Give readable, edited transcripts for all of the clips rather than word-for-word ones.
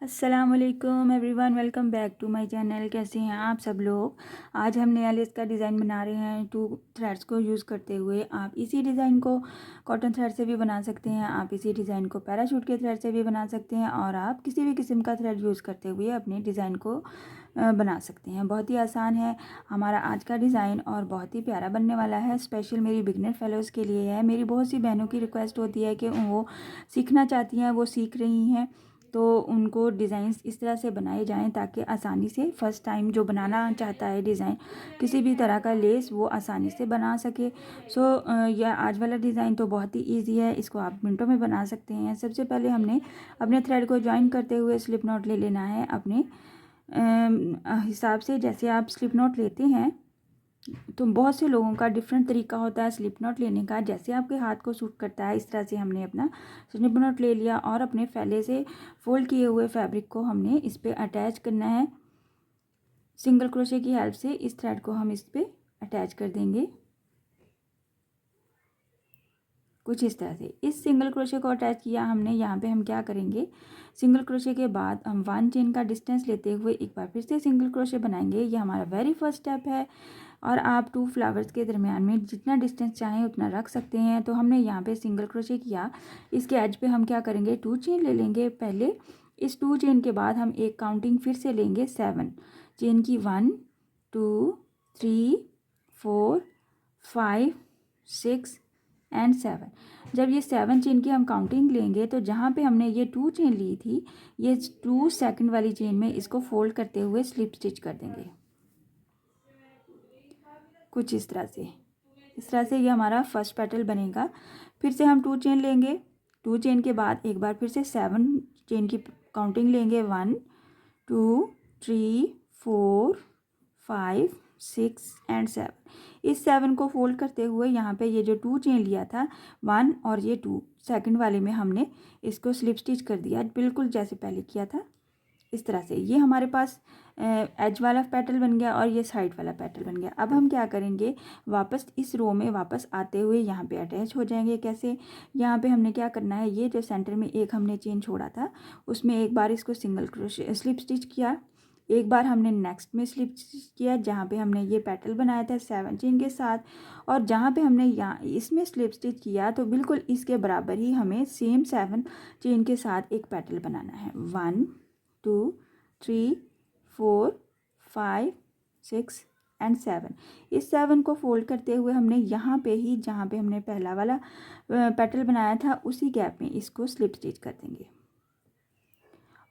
अस्सलामुअलैकुम everyone, welcome back to my channel. कैसे हैं आप सब लोग। आज हम नया लेस का डिज़ाइन बना रहे हैं 2 थ्रेड्स को यूज़ करते हुए। आप इसी डिज़ाइन को कॉटन थ्रेड से भी बना सकते हैं, आप इसी डिज़ाइन को पैराशूट के थ्रेड से भी बना सकते हैं, और आप किसी भी किस्म का थ्रेड यूज़ करते हुए अपने डिज़ाइन को बना सकते हैं। बहुत ही आसान है हमारा आज का डिज़ाइन और बहुत ही प्यारा बनने वाला है। स्पेशल मेरी बिगनर फेलोज़ के लिए है। मेरी बहुत सी बहनों की रिक्वेस्ट होती है कि वो सीखना चाहती हैं, वो सीख रही हैं, तो उनको डिज़ाइंस इस तरह से बनाए जाएं ताकि आसानी से फ़र्स्ट टाइम जो बनाना चाहता है डिज़ाइन किसी भी तरह का लेस वो आसानी से बना सके। यह आज वाला डिज़ाइन तो बहुत ही इजी है, इसको आप मिनटों में बना सकते हैं। सबसे पहले हमने अपने थ्रेड को जॉइन करते हुए स्लिप नॉट ले लेना है अपने हिसाब से। जैसे आप स्लिप नॉट लेते हैं तो बहुत से लोगों का डिफरेंट तरीका होता है स्लिप नॉट लेने का, जैसे आपके हाथ को सूट करता है इस तरह से हमने अपना स्लिप नॉट ले लिया और अपने फैले से फोल्ड किए हुए फैब्रिक को हमने इस पर अटैच करना है। सिंगल क्रोशे की हेल्प से इस थ्रेड को हम इस पर अटैच कर देंगे कुछ इस तरह से। इस सिंगल क्रोशे को अटैच किया हमने, यहाँ पे हम क्या करेंगे, सिंगल क्रोशे के बाद हम 1 चेन का डिस्टेंस लेते हुए एक बार फिर से सिंगल क्रोशे बनाएंगे। ये हमारा वेरी फर्स्ट स्टेप है और आप 2 फ्लावर्स के दरमियान में जितना डिस्टेंस चाहें उतना रख सकते हैं। तो हमने यहाँ पे सिंगल क्रोशे किया, इसके एज पे हम क्या करेंगे, 2 चेन ले लेंगे पहले। इस 2 चेन के बाद हम एक काउंटिंग फिर से लेंगे 7 चेन की, 1 2 3 4 5 6 एंड 7। जब ये 7 चेन की हम काउंटिंग लेंगे तो जहाँ पे हमने ये 2 चेन ली थी, ये 2 सेकंड वाली चेन में इसको फोल्ड करते हुए स्लिप स्टिच कर देंगे कुछ इस तरह से। इस तरह से ये हमारा फर्स्ट पेटल बनेगा। फिर से हम 2 चेन लेंगे, 2 चेन के बाद एक बार फिर से 7 चेन की काउंटिंग लेंगे, 1 2 3 4 5 6 एंड 7। इस 7 को फोल्ड करते हुए यहाँ पे ये जो 2 चेन लिया था 1 और ये 2 सेकंड वाले में हमने इसको स्लिप स्टिच कर दिया, बिल्कुल जैसे पहले किया था इस तरह से। ये हमारे पास एज वाला पेटल बन गया और ये साइड वाला पेटल बन गया। अब हम क्या करेंगे, वापस इस रो में वापस आते हुए यहाँ पे अटैच हो जाएंगे। कैसे, यहाँ पे हमने क्या करना है, ये जो सेंटर में एक हमने चेन छोड़ा था उसमें एक बार इसको सिंगल क्रोशे स्लिप स्टिच किया, एक बार हमने नेक्स्ट में स्लिप स्टिच किया जहाँ पे हमने ये पेटल बनाया था 7 चेन के साथ, और जहाँ पे हमने यहाँ इसमें स्लिप स्टिच किया तो बिल्कुल इसके बराबर ही हमें सेम 7 चेन के साथ एक पेटल बनाना है। 1 2 3 4 5 6 एंड 7। इस 7 को फोल्ड करते हुए हमने यहाँ पे ही जहाँ पे हमने पहला वाला पेटल बनाया था उसी गैप में इसको स्लिप स्टिच कर देंगे।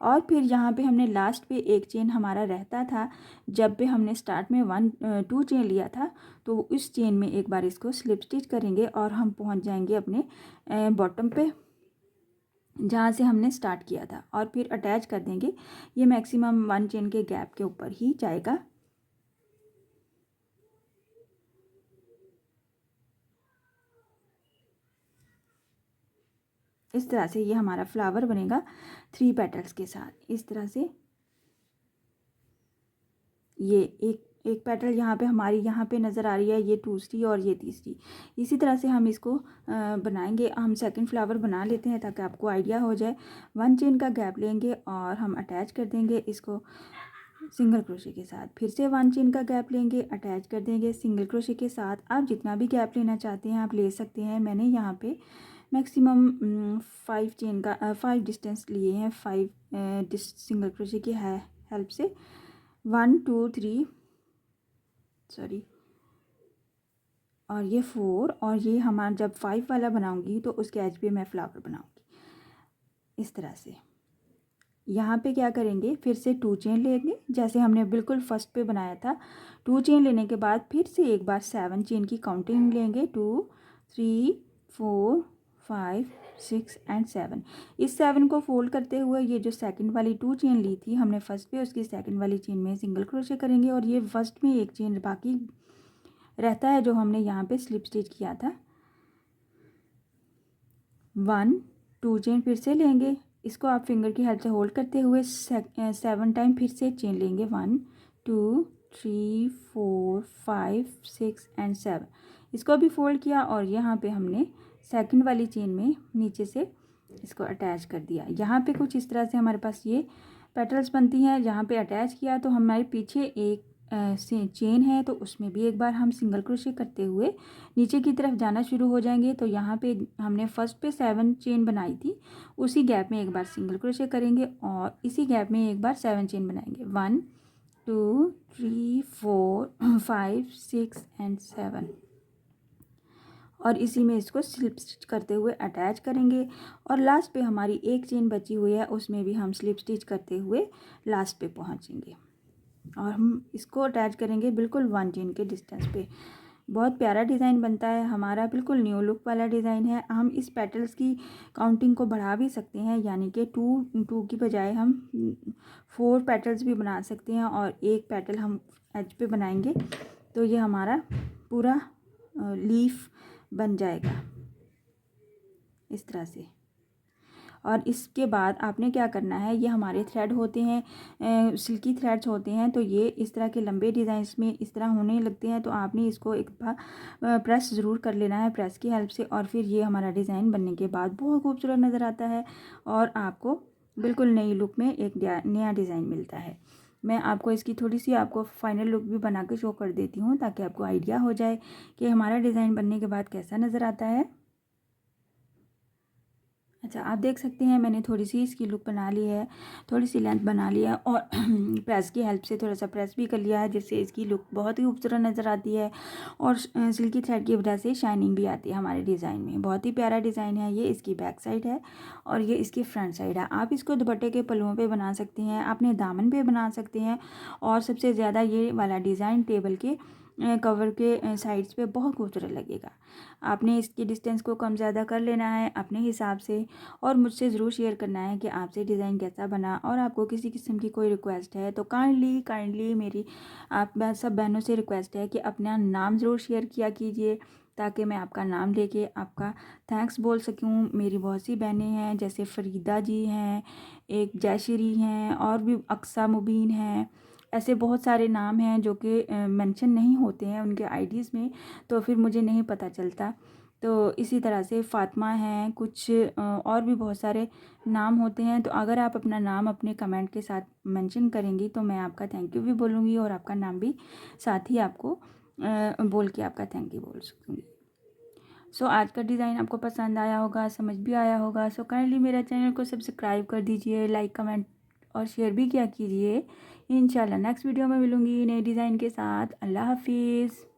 और फिर यहाँ पे हमने लास्ट पे एक चेन हमारा रहता था, जब पे हमने स्टार्ट में 2 चेन लिया था, तो इस चेन में एक बार इसको स्लिप स्टिच करेंगे और हम पहुँच जाएंगे अपने बॉटम पे जहाँ से हमने स्टार्ट किया था, और फिर अटैच कर देंगे। ये मैक्सिमम 1 चेन के गैप के ऊपर ही जाएगा। इस तरह से ये हमारा फ्लावर बनेगा 3 पेटल्स के साथ। इस तरह से ये एक पेटल यहाँ पे हमारी यहाँ पे नज़र आ रही है, ये दूसरी और ये तीसरी। इसी तरह से हम इसको बनाएंगे। हम सेकंड फ्लावर बना लेते हैं ताकि आपको आइडिया हो जाए। 1 चेन का गैप लेंगे और हम अटैच कर देंगे इसको सिंगल क्रोशे के साथ। फिर से 1 चेन का गैप लेंगे, अटैच कर देंगे सिंगल क्रोशे के साथ। आप जितना भी गैप लेना चाहते हैं आप ले सकते हैं। मैंने यहाँ पे मैक्सिमम 5 चेन का 5 डिस्टेंस लिए हैं, 5 सिंगल क्रोशे की हेल्प से। 1 2 3 सॉरी, और ये 4, और ये हमारा जब 5 वाला बनाऊंगी तो उसके एज पे मैं फ्लावर बनाऊंगी इस तरह से। यहाँ पे क्या करेंगे, फिर से 2 चेन लेंगे जैसे हमने बिल्कुल फर्स्ट पे बनाया था। 2 चेन लेने के बाद फिर से एक बार 7 चेन की काउंटिंग लेंगे, 2 3 4 5 6 एंड 7। इस 7 को फोल्ड करते हुए ये जो सेकंड वाली 2 चेन ली थी हमने फर्स्ट पे, उसकी सेकंड वाली चेन में सिंगल क्रोशे करेंगे, और ये फर्स्ट में एक चेन बाकी रहता है जो हमने यहाँ पे स्लिप स्टिच किया था। 1 2 चेन फिर से लेंगे, इसको आप फिंगर की हेल्प से होल्ड करते हुए 7 टाइम फिर से चेन लेंगे, 1 2 3 4 5 6 एंड 7। इसको भी फोल्ड किया और यहाँ पे हमने सेकंड वाली चेन में नीचे से इसको अटैच कर दिया। यहाँ पे कुछ इस तरह से हमारे पास ये पेटल्स बनती हैं। जहाँ पे अटैच किया तो हमारे पीछे एक से चेन है, तो उसमें भी एक बार हम सिंगल क्रोशे करते हुए नीचे की तरफ जाना शुरू हो जाएंगे। तो यहाँ पे हमने फर्स्ट पे 7 चेन बनाई थी, उसी गैप में एक बार सिंगल क्रोशे करेंगे और इसी गैप में एक बार 7 चेन बनाएंगे। 1 2 3 4 5 6 एंड 7 और इसी में इसको स्लिप स्टिच करते हुए अटैच करेंगे और लास्ट पे हमारी एक चेन बची हुई है, उसमें भी हम स्लिप स्टिच करते हुए लास्ट पे पहुँचेंगे और हम इसको अटैच करेंगे बिल्कुल 1 चेन के डिस्टेंस पे। बहुत प्यारा डिज़ाइन बनता है हमारा, बिल्कुल न्यू लुक वाला डिज़ाइन है। हम इस पेटल्स की काउंटिंग को बढ़ा भी सकते हैं, यानी कि 2 की बजाय हम 4 पेटल्स भी बना सकते हैं और एक पेटल हम एज पे बनाएंगे तो ये हमारा पूरा लीफ बन जाएगा इस तरह से। और इसके बाद आपने क्या करना है, ये हमारे थ्रेड होते हैं, सिल्की थ्रेड्स होते हैं, तो ये इस तरह के लंबे डिज़ाइंस में इस तरह होने लगते हैं। तो आपने इसको एक बार प्रेस ज़रूर कर लेना है प्रेस की हेल्प से, और फिर ये हमारा डिज़ाइन बनने के बाद बहुत खूबसूरत नज़र आता है और आपको बिल्कुल नई लुक में एक नया डिज़ाइन मिलता है। मैं आपको इसकी थोड़ी सी आपको फाइनल लुक भी बना के शो कर देती हूँ ताकि आपको आइडिया हो जाए कि हमारा डिज़ाइन बनने के बाद कैसा नज़र आता है। अच्छा, आप देख सकते हैं मैंने थोड़ी सी इसकी लुक बना ली है, थोड़ी सी लेंथ बना ली है और प्रेस की हेल्प से थोड़ा सा प्रेस भी कर लिया है, जिससे इसकी लुक बहुत ही खूबसूरत नज़र आती है और सिल्की थ्रेड की वजह से शाइनिंग भी आती है हमारे डिज़ाइन में। बहुत ही प्यारा डिज़ाइन है ये। इसकी बैक साइड है और ये इसकी फ्रंट साइड है। आप इसको दुपट्टे के पल्लुओं पर बना सकते हैं, अपने दामन पर बना सकते हैं और सबसे ज़्यादा ये वाला डिज़ाइन टेबल के कवर के साइड्स पे बहुत खूबसूरत लगेगा। आपने इसकी डिस्टेंस को कम ज़्यादा कर लेना है अपने हिसाब से और मुझसे ज़रूर शेयर करना है कि आपसे डिज़ाइन कैसा बना। और आपको किसी किस्म की कोई रिक्वेस्ट है तो काइंडली मेरी आप सब बहनों से रिक्वेस्ट है कि अपना नाम ज़रूर शेयर किया कीजिए ताकि मैं आपका नाम लेके आपका थैंक्स बोल सकूं। मेरी बहुत सी बहनें हैं, जैसे फ़रीदा जी हैं, एक जयश्री हैं और भी अक्सा मुबीन हैं। ऐसे बहुत सारे नाम हैं जो कि मेंशन नहीं होते हैं उनके आईडीज़ में, तो फिर मुझे नहीं पता चलता। तो इसी तरह से फ़ातिमा हैं, कुछ और भी बहुत सारे नाम होते हैं। तो अगर आप अपना नाम अपने कमेंट के साथ मेंशन करेंगी तो मैं आपका थैंक यू भी बोलूँगी और आपका नाम भी साथ ही आपको बोल के आपका थैंक यू बोल सकूँगी। सो आज का डिज़ाइन आपको पसंद आया होगा, समझ भी आया होगा। सो काइंडली मेरा चैनल को सब्सक्राइब कर दीजिए, लाइक कमेंट और शेयर भी किया कीजिए। इंशाल्लाह नेक्स्ट वीडियो में मिलूँगी नए डिज़ाइन के साथ। अल्लाह हाफिज़।